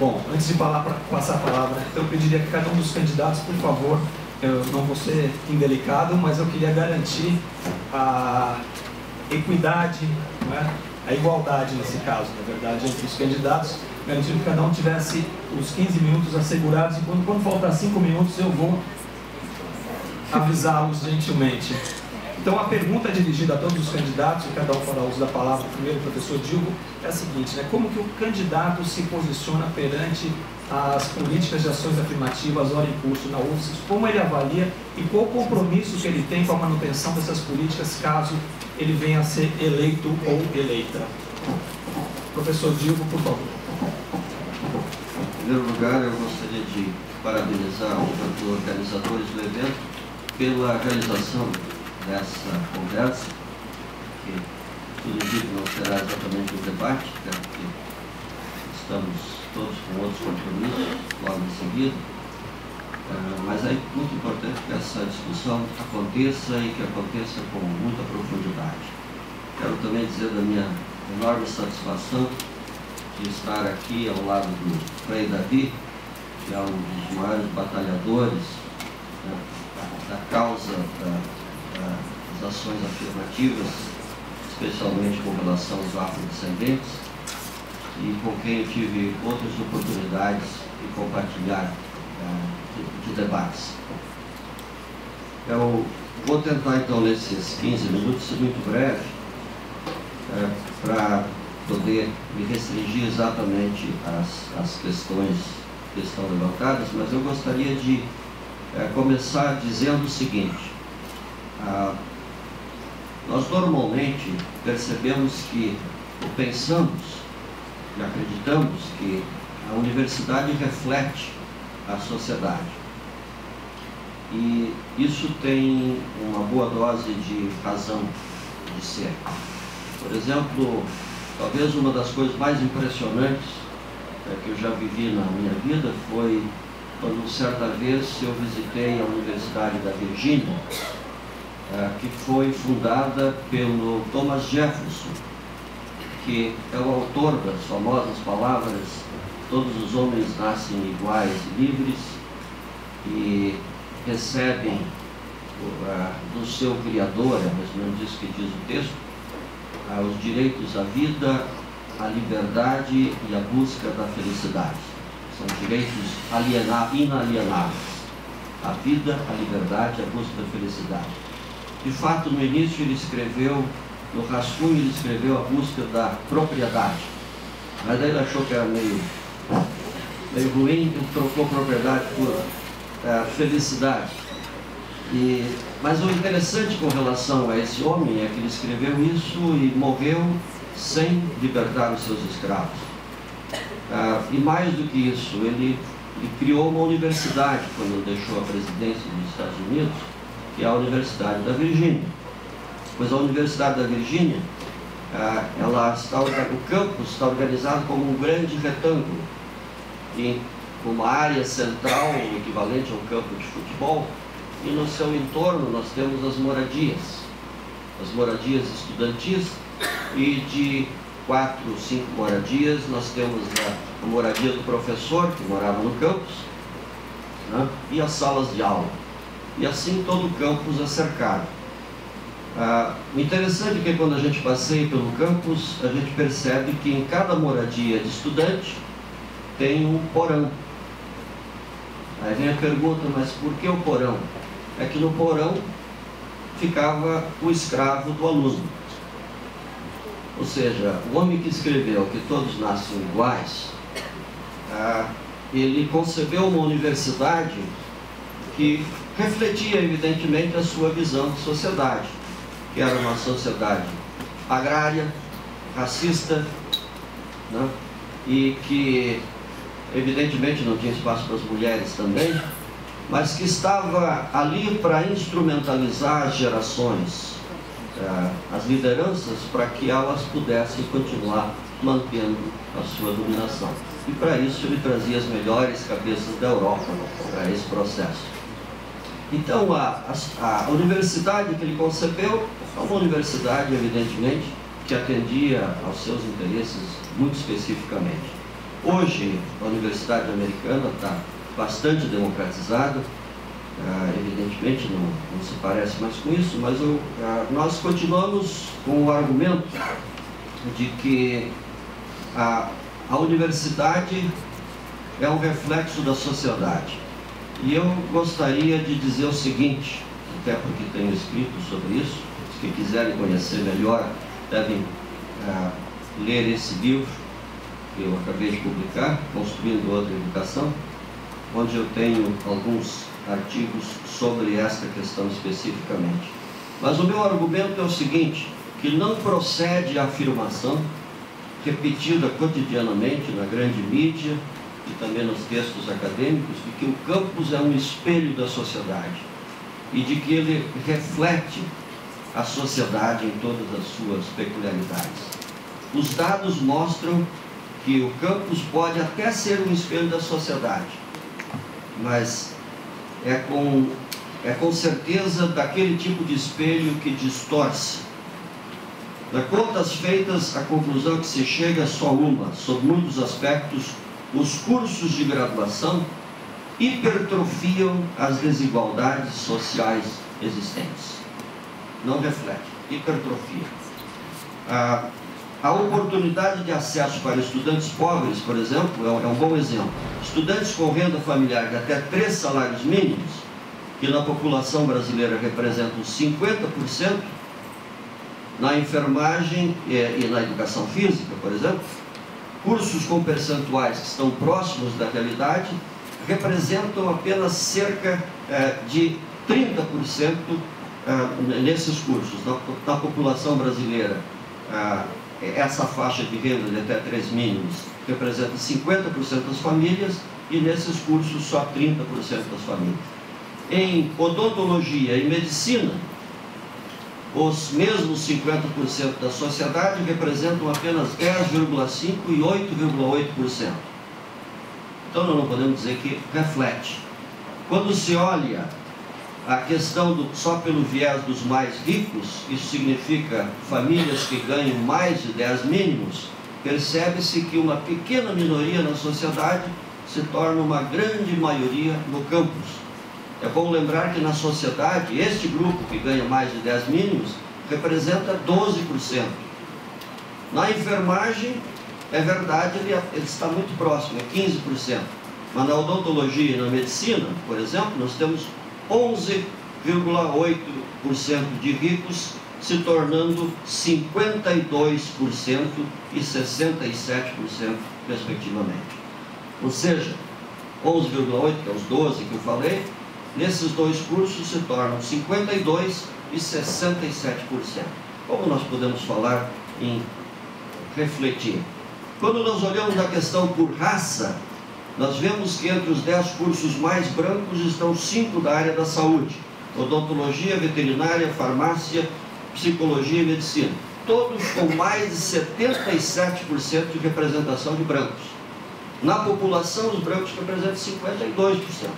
Bom, antes de passar a palavra, eu pediria que cada um dos candidatos, por favor, eu não vou ser indelicado, mas eu queria garantir a equidade, né? A igualdade nesse caso, na verdade, entre os candidatos, garantindo que cada um tivesse os 15 minutos assegurados, e quando faltar 5 minutos eu vou avisá-los gentilmente. Então a pergunta dirigida a todos os candidatos, e cada um fará uso da palavra, primeiro o professor Dilgo, é a seguinte, né? Como que o candidato se posiciona perante as políticas de ações afirmativas ora em curso na UFSC, como ele avalia e qual o compromisso que ele tem com a manutenção dessas políticas caso ele venha a ser eleito ou eleita. Professor Dilgo, por favor. Em primeiro lugar, eu gostaria de parabenizar os organizadores do evento pela realização dessa conversa, que tudo indica não será exatamente um debate, porque estamos todos com outros compromissos logo em seguida, mas é muito importante que essa discussão aconteça e que aconteça com muita profundidade. Quero também dizer da minha enorme satisfação de estar aqui ao lado do Frei Davi, que é um dos maiores batalhadores da causa das ações afirmativas, especialmente com relação aos afrodescendentes, e com quem eu tive outras oportunidades de compartilhar de debates. Eu vou tentar então nesses 15 minutos ser muito breve, para poder me restringir exatamente às questões que estão levantadas, mas eu gostaria de começar dizendo o seguinte: nós normalmente percebemos que, ou pensamos e acreditamos que a universidade reflete a sociedade. E isso tem uma boa dose de razão de ser. Por exemplo, talvez uma das coisas mais impressionantes que eu já vivi na minha vida foi quando, certa vez, eu visitei a Universidade da Virgínia, que foi fundada pelo Thomas Jefferson, que é o autor das famosas palavras: todos os homens nascem iguais e livres e recebem do seu Criador, é mais ou menos isso que diz o texto, os direitos à vida, à liberdade e à busca da felicidade. São direitos inalienáveis. A vida, a liberdade, a busca da felicidade. De fato, no início ele escreveu, no rascunho ele escreveu a busca da propriedade. Mas daí ele achou que era meio ruim e trocou propriedade por felicidade. Mas o interessante com relação a esse homem é que ele escreveu isso e morreu sem libertar os seus escravos. E mais do que isso, ele criou uma universidade quando deixou a presidência dos Estados Unidos, que é a Universidade da Virgínia. Pois a Universidade da Virgínia, o campus está organizado como um grande retângulo, com uma área central, equivalente a um campo de futebol, e no seu entorno nós temos as moradias estudantis, e de 4 ou 5 moradias nós temos a moradia do professor, que morava no campus, né, e as salas de aula. E assim todo o campus é cercado. O interessante é que quando a gente passeia pelo campus, a gente percebe que em cada moradia de estudante tem um porão. Aí vem a pergunta: mas por que o porão? É que no porão ficava o escravo do aluno. Ou seja, o homem que escreveu que todos nascem iguais, ele concebeu uma universidade que refletia evidentemente a sua visão de sociedade, que era uma sociedade agrária, racista, né? E que evidentemente não tinha espaço para as mulheres também, mas que estava ali para instrumentalizar as gerações, as lideranças, para que elas pudessem continuar mantendo a sua dominação. E para isso ele trazia as melhores cabeças da Europa para esse processo. Então a universidade que ele concebeu é uma universidade, evidentemente, que atendia aos seus interesses muito especificamente. Hoje, a Universidade Americana está bastante democratizada, evidentemente não se parece mais com isso, mas nós continuamos com o argumento de que a universidade é um reflexo da sociedade. E eu gostaria de dizer o seguinte, até porque tenho escrito sobre isso, os que quiserem conhecer melhor devem ler esse livro que eu acabei de publicar, Construindo Outra Educação, onde eu tenho alguns artigos sobre esta questão especificamente. Mas o meu argumento é o seguinte, que não procede a afirmação repetida cotidianamente na grande mídia e também nos textos acadêmicos, de que o campus é um espelho da sociedade e de que ele reflete a sociedade em todas as suas peculiaridades. Os dados mostram que o campus pode até ser um espelho da sociedade, mas é com certeza daquele tipo de espelho que distorce. Na contas feitas, a conclusão que se chega é só uma: sob muitos aspectos, os cursos de graduação hipertrofiam as desigualdades sociais existentes. Não reflete, hipertrofia. A oportunidade de acesso para estudantes pobres, por exemplo, é um bom exemplo. Estudantes com renda familiar de até 3 salários mínimos, que na população brasileira representam 50%, na enfermagem e na educação física, por exemplo, cursos com percentuais que estão próximos da realidade, representam apenas cerca de 30% nesses cursos. Na população brasileira, essa faixa de renda de até 3 mínimos representa 50% das famílias, e nesses cursos só 30% das famílias. Em odontologia e medicina, os mesmos 50% da sociedade representam apenas 10,5% e 8,8%. Então nós não podemos dizer que reflete. Quando se olha a questão só pelo viés dos mais ricos, isso significa famílias que ganham mais de 10 mínimos, percebe-se que uma pequena minoria na sociedade se torna uma grande maioria no campus. É bom lembrar que na sociedade, este grupo que ganha mais de 10 mínimos representa 12%. Na enfermagem, é verdade, ele está muito próximo, é 15%. Mas na odontologia e na medicina, por exemplo, nós temos 11,8% de ricos, se tornando 52% e 67%, respectivamente. Ou seja, 11,8%, que é os 12% que eu falei, nesses dois cursos se tornam 52% e 67%. Como nós podemos falar em refletir? Quando nós olhamos a questão por raça, nós vemos que entre os 10 cursos mais brancos estão 5 da área da saúde: odontologia, veterinária, farmácia, psicologia e medicina. Todos com mais de 77% de representação de brancos. Na população, os brancos representam 52%.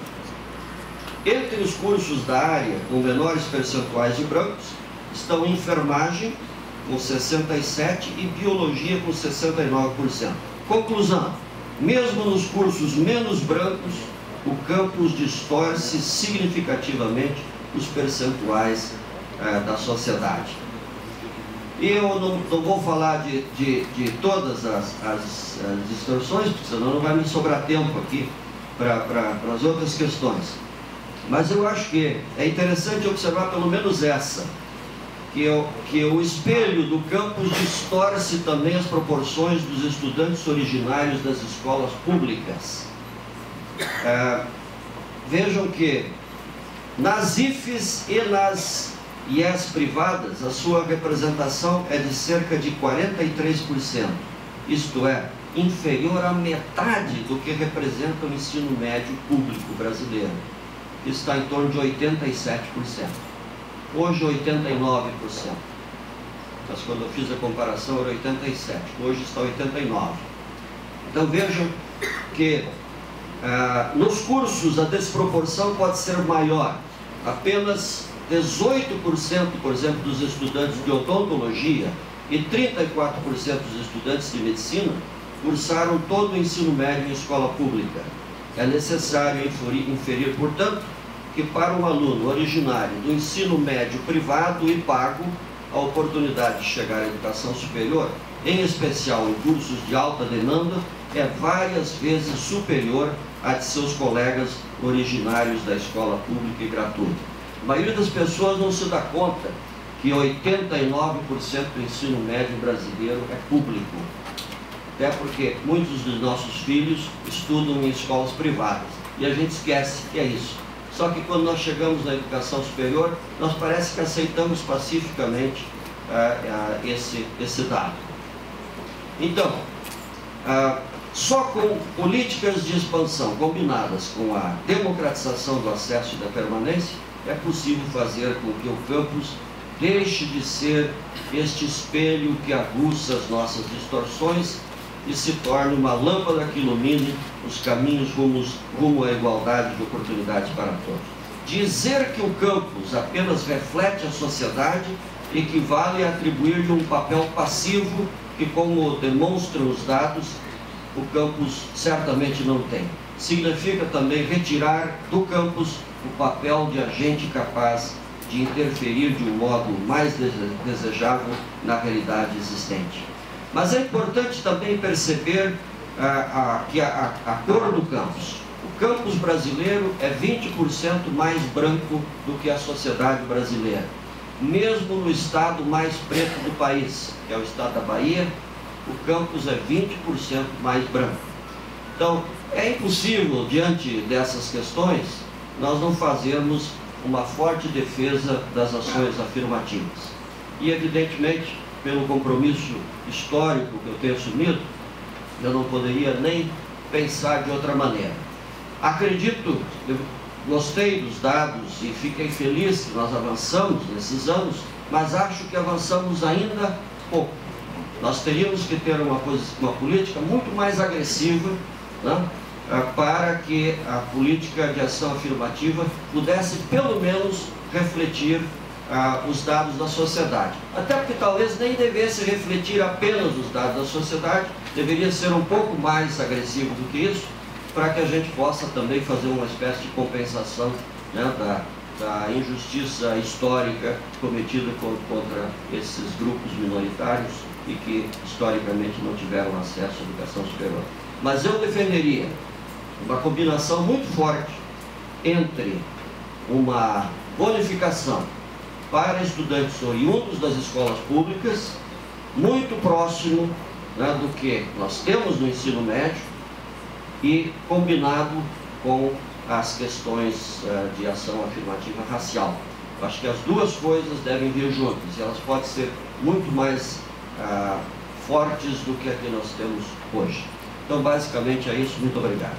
Entre os cursos da área com menores percentuais de brancos estão enfermagem com 67% e biologia com 69%. Conclusão: mesmo nos cursos menos brancos, o campus distorce significativamente os percentuais da sociedade. E eu não vou falar de todas as distorções, porque senão não vai me sobrar tempo aqui para as outras questões. Mas eu acho que é interessante observar pelo menos essa, que o espelho do campus distorce também as proporções dos estudantes originários das escolas públicas. Vejam que nas IFES e nas IES privadas, a sua representação é de cerca de 43%, isto é, inferior à metade do que representa o ensino médio público brasileiro. Está em torno de 87%. Hoje 89%. Mas quando eu fiz a comparação era 87%, hoje está 89%. Então vejam que nos cursos a desproporção pode ser maior. Apenas 18%, por exemplo, dos estudantes de odontologia e 34% dos estudantes de medicina cursaram todo o ensino médio em escola pública. É necessário inferir, portanto, que para um aluno originário do ensino médio privado e pago, a oportunidade de chegar à educação superior, em especial em cursos de alta demanda, é várias vezes superior à de seus colegas originários da escola pública e gratuita. A maioria das pessoas não se dá conta que 89% do ensino médio brasileiro é público. Até porque muitos dos nossos filhos estudam em escolas privadas. E a gente esquece que é isso. Só que quando nós chegamos na educação superior, nós parece que aceitamos pacificamente esse dado. Então, só com políticas de expansão combinadas com a democratização do acesso e da permanência, é possível fazer com que o campus deixe de ser este espelho que aguça as nossas distorções e se torne uma lâmpada que ilumine os caminhos rumo à igualdade de oportunidades para todos. Dizer que o campus apenas reflete a sociedade equivale a atribuir-lhe um papel passivo que, como demonstram os dados, o campus certamente não tem. Significa também retirar do campus o papel de agente capaz de interferir de um modo mais desejável na realidade existente. Mas é importante também perceber que a cor do campus. O campus brasileiro é 20% mais branco do que a sociedade brasileira. Mesmo no estado mais preto do país, que é o estado da Bahia, o campus é 20% mais branco. Então, é impossível, diante dessas questões, nós não fazermos uma forte defesa das ações afirmativas. E, evidentemente, pelo compromisso histórico que eu tenho assumido, eu não poderia nem pensar de outra maneira. Acredito, eu gostei dos dados e fiquei feliz que nós avançamos nesses anos, mas acho que avançamos ainda pouco. Nós teríamos que ter uma política muito mais agressiva, né, para que a política de ação afirmativa pudesse, pelo menos, refletir os dados da sociedade. Até porque talvez nem devesse refletir apenas os dados da sociedade, deveria ser um pouco mais agressivo do que isso, para que a gente possa também fazer uma espécie de compensação, né, da injustiça histórica cometida contra esses grupos minoritários e que historicamente não tiveram acesso à educação superior. Mas eu defenderia uma combinação muito forte entre uma bonificação para estudantes oriundos das escolas públicas, muito próximo, né, do que nós temos no ensino médio, e combinado com as questões de ação afirmativa racial. Eu acho que as duas coisas devem vir juntas, e elas podem ser muito mais fortes do que a que nós temos hoje. Então, basicamente é isso. Muito obrigado.